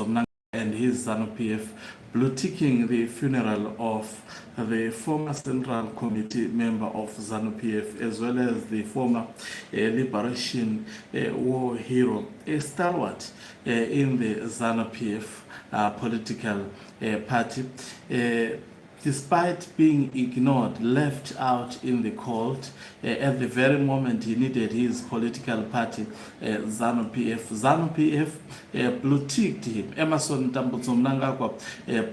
Mnangagwa and his ZANU-PF blue-ticking the funeral of the former Central Committee member of ZANU-PF, as well as the former Liberation War hero, a stalwart in the ZANU-PF political party. Despite being ignored, left out in the cold, at the very moment he needed his political party, ZANU-PF. ZANU-PF blue-ticked him. Emmerson Mnangagwa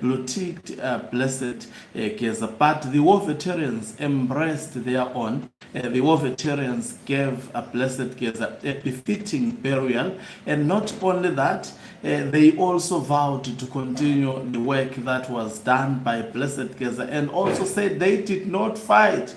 blue-ticked Blessed Gaza. But the war veterans embraced their own. The war veterans gave Blessed Gaza a befitting burial. And not only that, they also vowed to continue the work that was done by Blessed Gaza, and also said they did not fight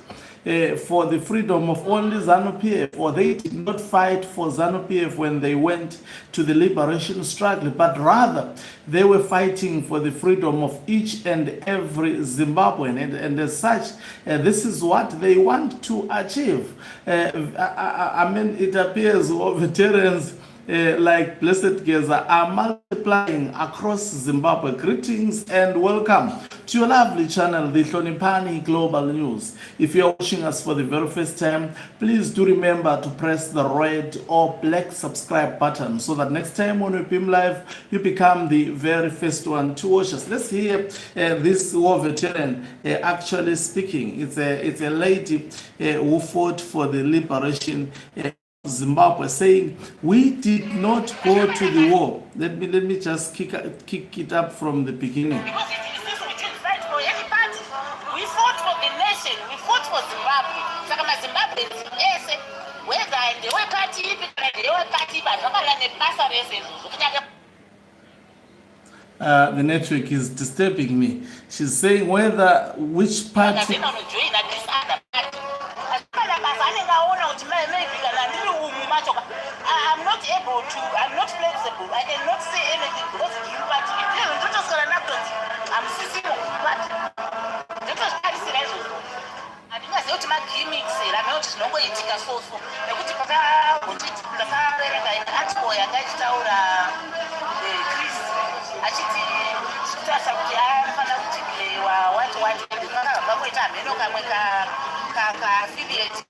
for the freedom of only ZANU-PF, or they did not fight for ZANU-PF when they went to the liberation struggle, but rather they were fighting for the freedom of each and every Zimbabwean, and as such, this is what they want to achieve. I mean, it appears veterans like Blessed Gaza are multiplying across Zimbabwe. Greetings and welcome to your lovely channel, the Hloniphani Global News. If you're watching us for the very first time, please do remember to press the red or black subscribe button so that next time when we beam live, you become the very first one to watch us. Let's hear this war veteran actually speaking. It's a lady who fought for the liberation Zimbabwe, saying we did not go to the war. Let me just kick it up from the beginning. Because it is this, we didn't fight for any party. We fought for the nation. We fought for Zimbabwe. Saka Zimbabwe ese whether the way party the way party the network is disturbing me. She's saying whether which party. I'm not flexible. I cannot say anything because you party. I'm sitting but that was very serious. I think I said to my gimmicks, I know it's not going to take a soul. I would take a the father and I asked for a guy to the Chris. I should start up the what the affiliate.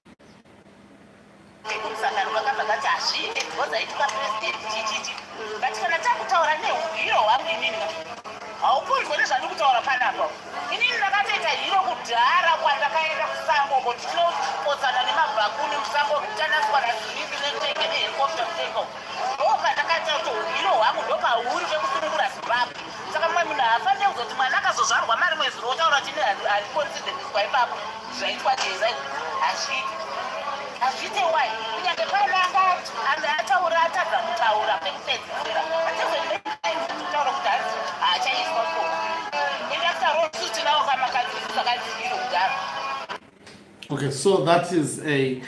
Okay, so that is a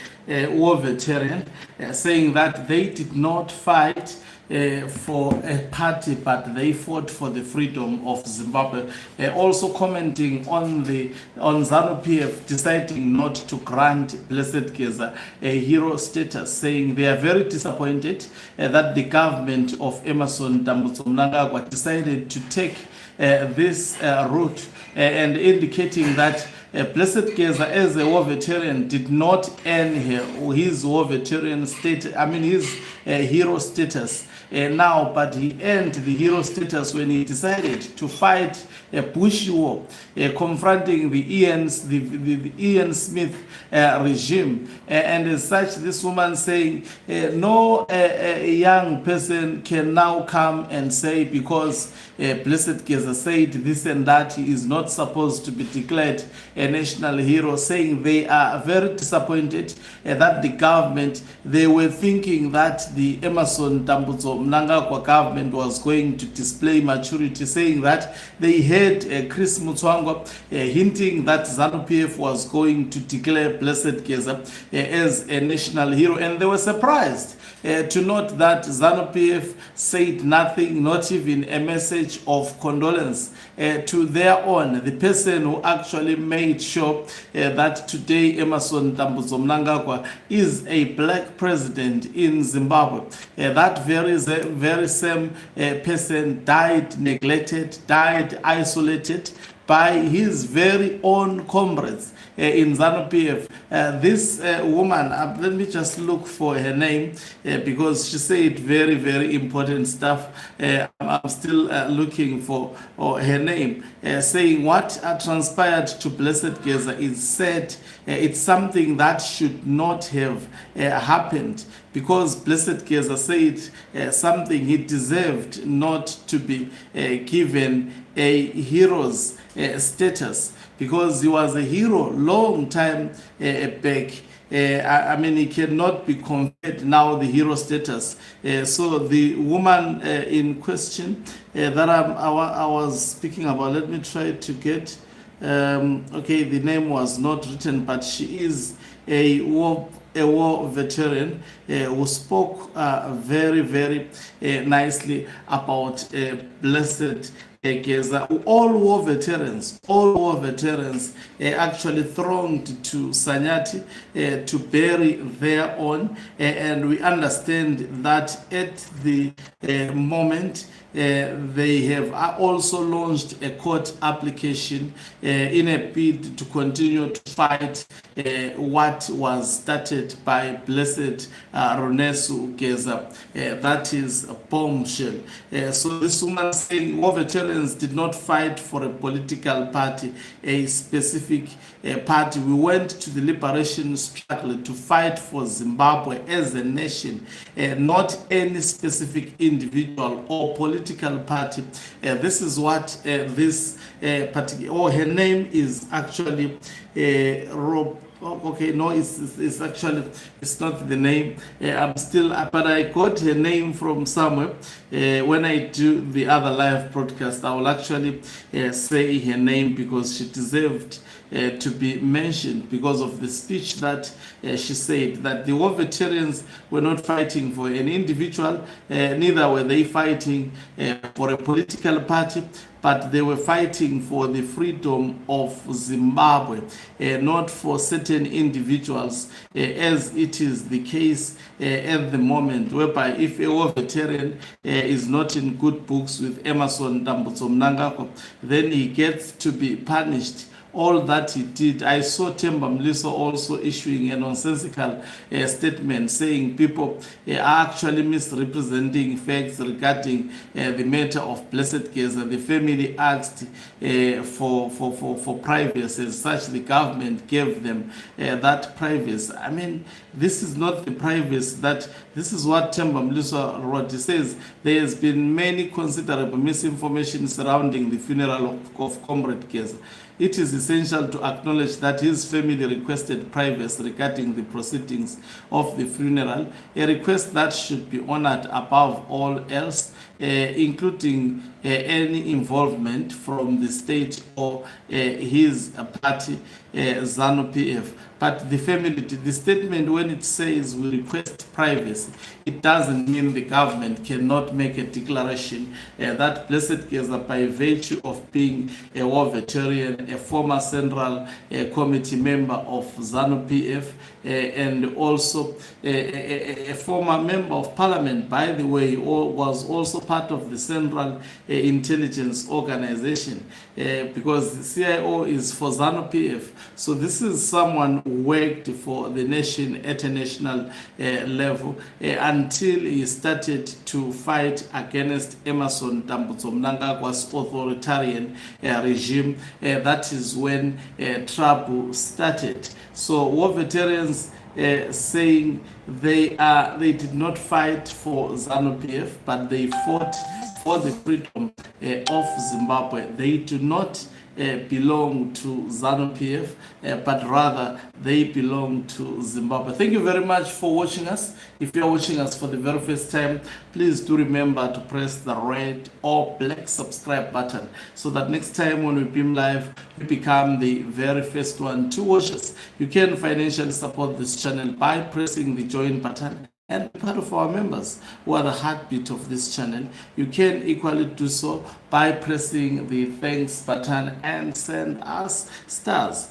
war veteran saying that they did not fight for a party, but they fought for the freedom of Zimbabwe. Also commenting on ZANU-PF deciding not to grant Blessed Gaza a hero status, saying they are very disappointed that the government of Emmerson Mnangagwa decided to take this route, and indicating that Blessed Gaza, as a war veteran, did not earn his war veteran status, his hero status now, but he earned the hero status when he decided to fight a Bush war, confronting the Ian Smith regime. And as such, this woman saying, no young person can now come and say, because Blessed Gaza said this and that, he is not supposed to be declared a national hero, saying they are very disappointed that the government, they were thinking that the Emmerson Mnangagwa government was going to display maturity, saying that they had Chris Mutswangwa hinting that ZANU-PF was going to declare Blessed Gaza as a national hero, and they were surprised to note that ZANU-PF said nothing, not even a message of condolence to their own, the person who actually made sure that today Emmerson Mnangagwa is a black president in Zimbabwe. That very very same person died neglected, died isolated by his very own comrades in ZANU-PF. This woman, let me just look for her name because she said very, very important stuff. I'm still looking for her name, saying what transpired to Blessed Gaza is said it's something that should not have happened, because Blessed Gaza said something he deserved not to be given a hero's status, because he was a hero long time back. I mean, he cannot be conferred now the hero status. So the woman in question that I was speaking about, let me try to get, okay, the name was not written, but she is a war veteran who spoke very, very nicely about Blessed Geza. All war veterans actually thronged to Sanyati to bury their own, and we understand that at the moment they have also launched a court application in a bid to continue to fight what was started by Blessed Ronesu Geza. That is a bombshell. So this woman saying war veterans did not fight for a political party, a specific party. We went to the liberation struggle to fight for Zimbabwe as a nation, not any specific individual or political party. This is what this particular, her name is actually Rob. Okay, no, it's actually, it's not the name. I'm still, but I got her name from somewhere. When I do the other live broadcast, I will actually say her name, because she deserved to be mentioned because of the speech that she said, that the war veterans were not fighting for an individual, neither were they fighting for a political party, but they were fighting for the freedom of Zimbabwe, not for certain individuals, as it is the case at the moment, whereby if a war veteran is not in good books with Emerson Dambudzo Mnangagwa, then he gets to be punished. All that he did. I saw Themba Mliso also issuing a nonsensical statement saying people are actually misrepresenting facts regarding the matter of Blessed Gaza. The family asked for privacy, as such the government gave them that privacy. I mean, this is not the privacy that, this is what Themba Mliso wrote. He says there has been many considerable misinformation surrounding the funeral of Comrade Geza. It is essential to acknowledge that his family requested privacy regarding the proceedings of the funeral, a request that should be honored above all else, including any involvement from the state or his party, ZANU-PF. But the family, the statement, when it says we request privacy, it doesn't mean the government cannot make a declaration that Blessed Gaza, by virtue of being a war veteran, a former Central Committee member of ZANU-PF, and also a former member of parliament, by the way, was also part of the Central Intelligence Organization, because the CIO is for ZANU-PF. So this is someone who worked for the nation at a national level until he started to fight against Emerson Dambudzo Mnangagwa's authoritarian regime. That is when trouble started. So war veterans saying they did not fight for ZANU-PF, but they fought for the freedom of Zimbabwe. They do not belong to ZANU-PF, but rather they belong to Zimbabwe. Thank you very much for watching us. If you are watching us for the very first time, please do remember to press the red or black subscribe button, so that next time when we beam live, we become the very first one to watch us. You can financially support this channel by pressing the join button and be part of our members who are the heartbeat of this channel. You can equally do so by pressing the thanks button and send us stars.